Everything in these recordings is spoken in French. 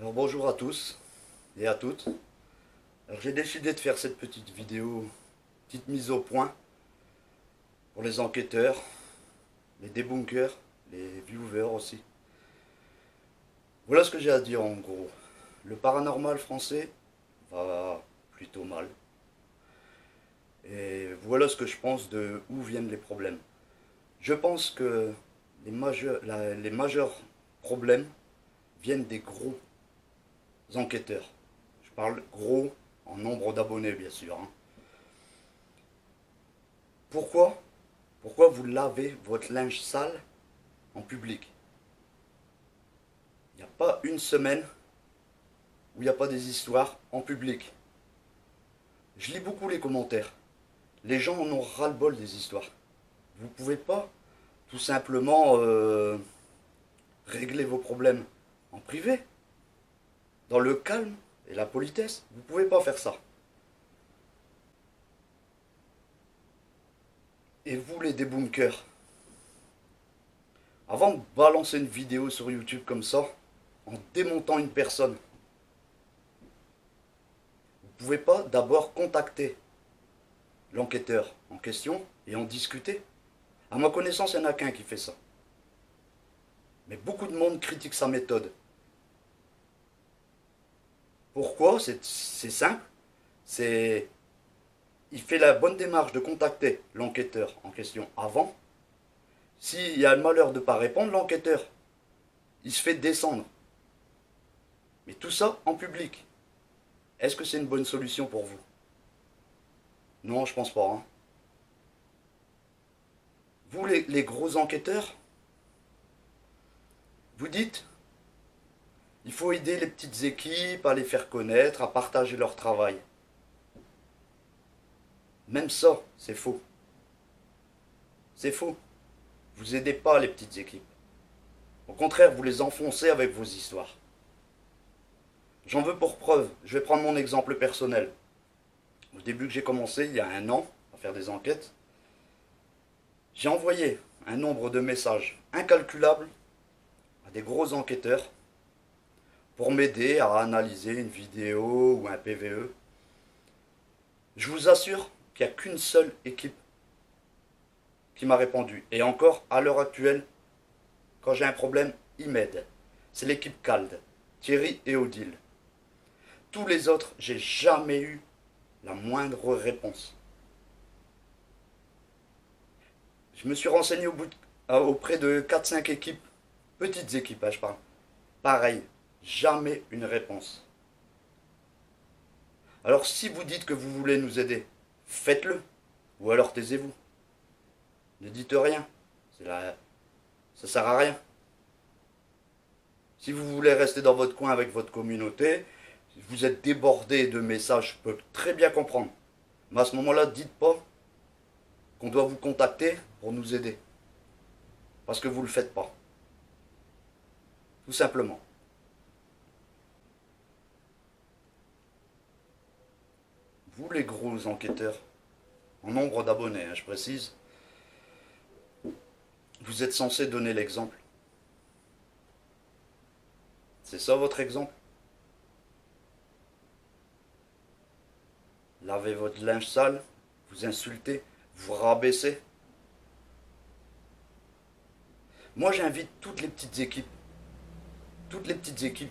Alors bonjour à tous et à toutes. Alors j'ai décidé de faire cette petite vidéo, petite mise au point pour les enquêteurs, les débunkers, les viewers aussi. Voilà ce que j'ai à dire en gros. Le paranormal français va plutôt mal. Et voilà ce que je pense de où viennent les problèmes. Je pense que les majeurs problèmes viennent des gros enquêteurs. Je parle gros en nombre d'abonnés, bien sûr, hein. Pourquoi Pourquoi vous lavez votre linge sale en public? Il n'y a pas une semaine où il n'y a pas des histoires en public. Je lis beaucoup les commentaires. Les gens en ont ras-le-bol des histoires. Vous ne pouvez pas tout simplement régler vos problèmes en privé, dans le calme et la politesse. Vous ne pouvez pas faire ça. Et vous, les débunkers, avant de balancer une vidéo sur YouTube comme ça, en démontant une personne, vous ne pouvez pas d'abord contacter l'enquêteur en question et en discuter. À ma connaissance, il n'y en a qu'un qui fait ça. Mais beaucoup de monde critique sa méthode. Pourquoi? C'est simple. C'est Il fait la bonne démarche de contacter l'enquêteur en question avant. S'il y a le malheur de ne pas répondre, l'enquêteur, il se fait descendre. Mais tout ça en public. Est-ce que c'est une bonne solution pour vous? Non, je pense pas, hein. Vous, les gros enquêteurs, vous dites, il faut aider les petites équipes à les faire connaître, à partager leur travail. Même ça, c'est faux. C'est faux. Vous aidez pas les petites équipes. Au contraire, vous les enfoncez avec vos histoires. J'en veux pour preuve. Je vais prendre mon exemple personnel. Au début que j'ai commencé, il y a 1 an, à faire des enquêtes, j'ai envoyé un nombre de messages incalculable à des gros enquêteurs pour m'aider à analyser une vidéo ou un PVE. Je vous assure qu'il n'y a qu'une seule équipe qui m'a répondu. Et encore, à l'heure actuelle, quand j'ai un problème, ils m'aident. C'est l'équipe CALD, Thierry et Odile. Tous les autres, j'ai jamais eu la moindre réponse. Je me suis renseigné auprès de 4-5 équipes, petites équipes, hein, je parle. Pareil, jamais une réponse. Alors si vous dites que vous voulez nous aider, faites-le. Ou alors taisez-vous. Ne dites rien. Ça sert à rien. Si vous voulez rester dans votre coin avec votre communauté, si vous êtes débordé de messages, je peux très bien comprendre. Mais à ce moment-là, dites pas qu'on doit vous contacter pour nous aider. Parce que vous ne le faites pas. Tout simplement. Vous, les gros enquêteurs, en nombre d'abonnés, hein, je précise, vous êtes censé donner l'exemple. C'est ça votre exemple? Lavez votre linge sale, vous insultez, vous rabaissez. Moi, j'invite toutes les petites équipes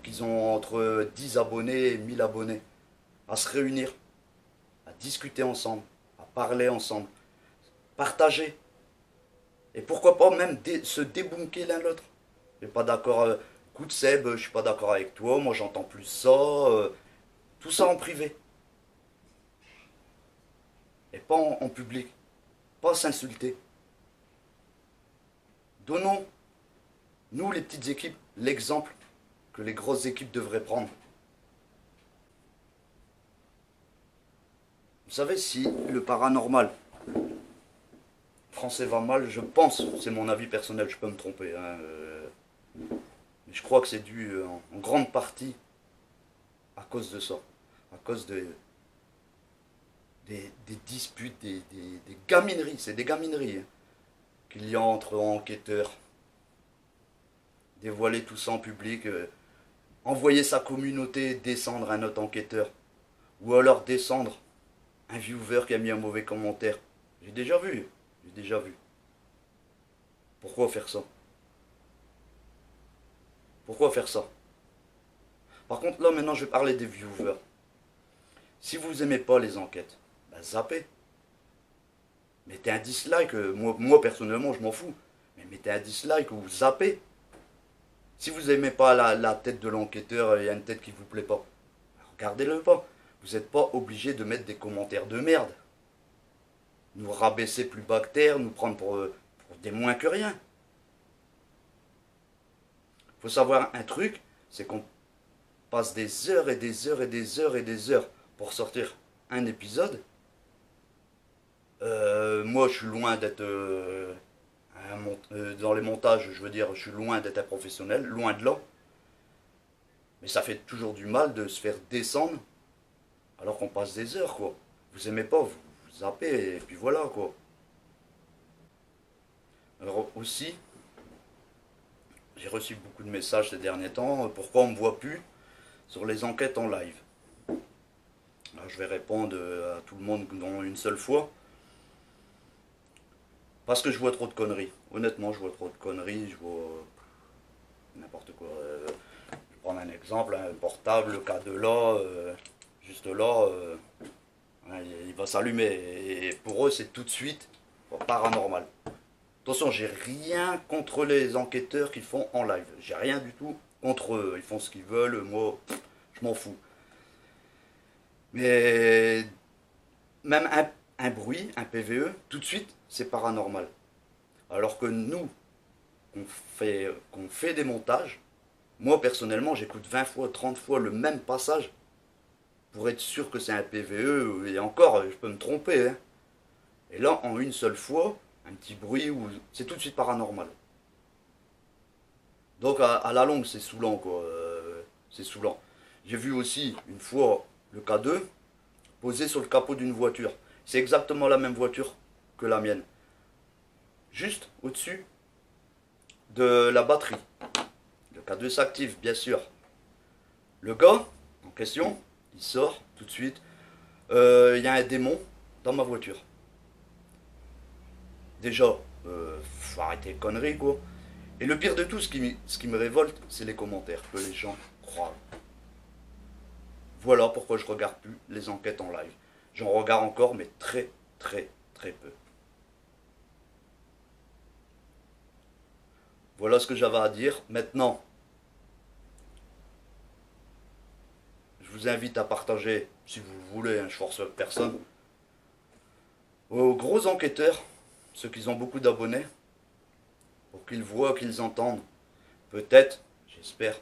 qui ont entre 10 abonnés et 1000 abonnés, à se réunir, à discuter ensemble, à parler ensemble, partager. Et pourquoi pas même se débunker l'un l'autre. Je suis pas d'accord, écoute Seb, je suis pas d'accord avec toi, moi j'entends plus ça. Tout ça en privé. Et pas en public. Pas s'insulter. Donnons, nous les petites équipes, l'exemple que les grosses équipes devraient prendre. Vous savez, si le paranormal français va mal, je pense, c'est mon avis personnel, je peux me tromper, hein, mais je crois que c'est dû en grande partie à cause de ça, à cause des disputes, des gamineries, c'est des gamineries, hein, qu'il y a entre enquêteurs. Dévoiler tout ça en public, envoyer sa communauté, descendre un autre enquêteur, ou alors descendre un viewer qui a mis un mauvais commentaire. J'ai déjà vu, j'ai déjà vu. Pourquoi faire ça? Pourquoi faire ça? Par contre, là, maintenant, je vais parler des viewers. Si vous aimez pas les enquêtes, bah, zappez. Mettez un dislike. Moi, personnellement, je m'en fous. Mais mettez un dislike ou zappez. Si vous aimez pas la tête de l'enquêteur, il y a une tête qui vous plaît pas, regardez-le pas. Vous n'êtes pas obligé de mettre des commentaires de merde. Nous rabaisser plus bas que terre, nous prendre pour des moins que rien. Faut savoir un truc, c'est qu'on passe des heures et des heures et des heures et des heures pour sortir un épisode. Moi, je suis loin d'être dans les montages, je veux dire, je suis loin d'être un professionnel, loin de là. Mais ça fait toujours du mal de se faire descendre alors qu'on passe des heures, quoi. Vous aimez pas, vous zappez, et puis voilà, quoi. Alors aussi, j'ai reçu beaucoup de messages ces derniers temps, pourquoi on me voit plus sur les enquêtes en live. Alors, je vais répondre à tout le monde dans une seule fois. Parce que je vois trop de conneries. Honnêtement, je vois trop de conneries, je vois n'importe quoi. Je vais prendre un exemple, un portable, le cas de là, juste là, il va s'allumer. Et pour eux, c'est tout de suite paranormal. Attention, j'ai rien contre les enquêteurs qui font en live. J'ai rien du tout contre eux. Ils font ce qu'ils veulent, moi, je m'en fous. Mais même un bruit, un PVE, tout de suite, c'est paranormal. Alors que nous, qu'on fait des montages, moi personnellement, j'écoute 20 fois, 30 fois le même passage pour être sûr que c'est un PVE, et encore, je peux me tromper. Hein. Et là, en une seule fois, un petit bruit, c'est tout de suite paranormal. Donc à la longue, c'est saoulant, quoi. C'est saoulant. J'ai vu aussi, une fois, le K2 posé sur le capot d'une voiture. C'est exactement la même voiture que la mienne. Juste au-dessus de la batterie. Le K2 s'active, bien sûr. Le gars en question, il sort tout de suite. Il y a un démon dans ma voiture. Déjà, faut arrêter les conneries, quoi. Et le pire de tout, ce qui me révolte, c'est les commentaires que les gens croient. Voilà pourquoi je regarde plus les enquêtes en live. J'en regarde encore, mais très, très, très peu. Voilà ce que j'avais à dire. Maintenant, je vous invite à partager, si vous voulez, je force personne, aux gros enquêteurs, ceux qui ont beaucoup d'abonnés, pour qu'ils voient, qu'ils entendent. Peut-être, j'espère,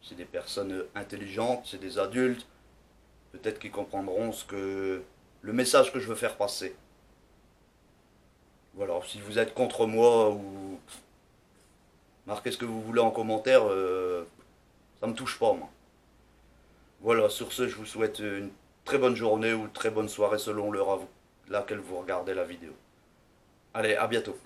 c'est des personnes intelligentes, c'est des adultes, peut-être qu'ils comprendront le message que je veux faire passer. Voilà, si vous êtes contre moi ou marquez ce que vous voulez en commentaire, ça me touche pas, moi. Voilà, sur ce, je vous souhaite une très bonne journée ou une très bonne soirée selon l'heure à laquelle vous regardez la vidéo. Allez, à bientôt.